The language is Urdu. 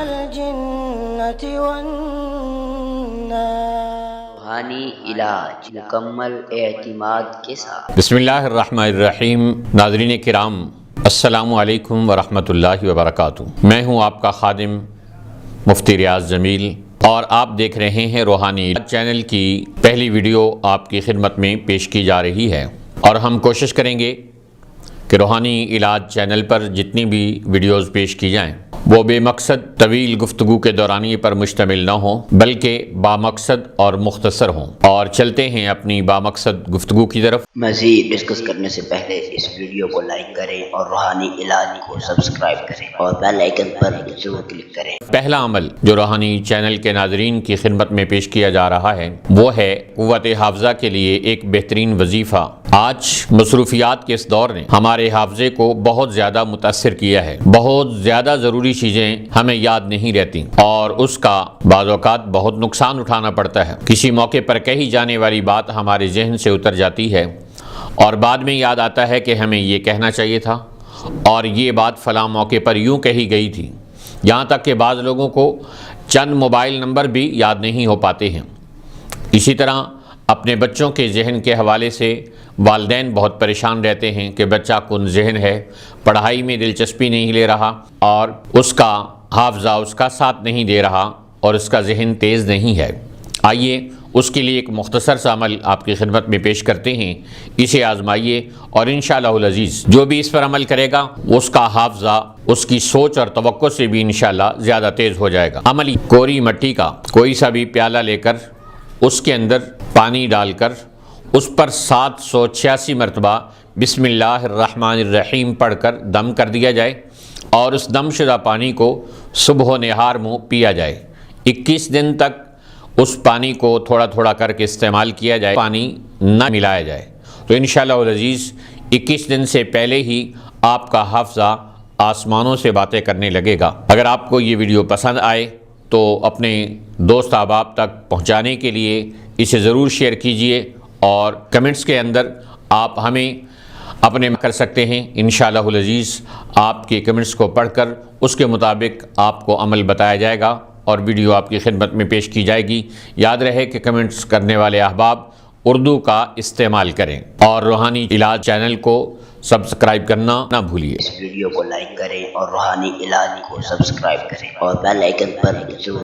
الجنة والناس روحانی علاج مکمل اعتماد کے ساتھ۔ بسم اللہ الرحمن الرحیم۔ ناظرین کرام، السلام علیکم ورحمۃ اللہ وبرکاتہ۔ میں ہوں آپ کا خادم مفتی ریاض جمیل اور آپ دیکھ رہے ہیں روحانی چینل کی پہلی ویڈیو آپ کی خدمت میں پیش کی جا رہی ہے، اور ہم کوشش کریں گے کہ روحانی علاج چینل پر جتنی بھی ویڈیوز پیش کی جائیں وہ بے مقصد طویل گفتگو کے دورانیے پر مشتمل نہ ہوں، بلکہ بامقصد اور مختصر ہوں۔ اور چلتے ہیں اپنی بامقصد گفتگو کی طرف۔ مزید ڈسکس کرنے سے پہلے اس ویڈیو کو لائک کریں اور روحانی علاج کو سبسکرائب کریں اور بیل آئیکن پر ضرور کلک کریں۔ پہلا عمل جو روحانی چینل کے ناظرین کی خدمت میں پیش کیا جا رہا ہے وہ ہے قوت حافظہ کے لیے ایک بہترین وظیفہ۔ آج مصروفیات کے اس دور نے ہمارے حافظے کو بہت زیادہ متاثر کیا ہے۔ بہت زیادہ ضروری چیزیں ہمیں یاد نہیں رہتی اور اس کا بعض اوقات بہت نقصان اٹھانا پڑتا ہے۔ کسی موقع پر کہی جانے والی بات ہمارے ذہن سے اتر جاتی ہے اور بعد میں یاد آتا ہے کہ ہمیں یہ کہنا چاہیے تھا اور یہ بات فلاں موقع پر یوں کہی گئی تھی۔ یہاں تک کہ بعض لوگوں کو چند موبائل نمبر بھی یاد نہیں ہو پاتے ہیں۔ اسی طرح اپنے بچوں کے ذہن کے حوالے سے والدین بہت پریشان رہتے ہیں کہ بچہ کن ذہن ہے، پڑھائی میں دلچسپی نہیں لے رہا اور اس کا حافظہ اس کا ساتھ نہیں دے رہا اور اس کا ذہن تیز نہیں ہے۔ آئیے اس کے لیے ایک مختصر سا عمل آپ کی خدمت میں پیش کرتے ہیں، اسے آزمائیے اور انشاءاللہ العزیز جو بھی اس پر عمل کرے گا اس کا حافظہ اس کی سوچ اور توقع سے بھی انشاءاللہ زیادہ تیز ہو جائے گا۔ عملی کوری مٹی کا کوئی سا بھی پیالہ لے کر اس کے اندر پانی ڈال کر اس پر 786 مرتبہ بسم اللہ الرحمن الرحیم پڑھ کر دم کر دیا جائے اور اس دم شدہ پانی کو صبح و نہار منہ پیا جائے۔ 21 دن تک اس پانی کو تھوڑا تھوڑا کر کے استعمال کیا جائے، پانی نہ ملایا جائے، تو انشاءاللہ العزیز 21 دن سے پہلے ہی آپ کا حافظہ آسمانوں سے باتیں کرنے لگے گا۔ اگر آپ کو یہ ویڈیو پسند آئے تو اپنے دوست احباب تک پہنچانے کے لیے اسے ضرور شیئر کیجئے اور کمنٹس کے اندر آپ ہمیں اپنے کر سکتے ہیں۔ انشاءاللہ العزیز آپ کے کمنٹس کو پڑھ کر اس کے مطابق آپ کو عمل بتایا جائے گا اور ویڈیو آپ کی خدمت میں پیش کی جائے گی۔ یاد رہے کہ کمنٹس کرنے والے احباب اردو کا استعمال کریں اور روحانی علاج چینل کو سبسکرائب کرنا نہ بھولیے۔ اس ویڈیو کو لائک کریں اور روحانی علاج کو سبسکرائب کریں اور بیل آئیکن پر ضرور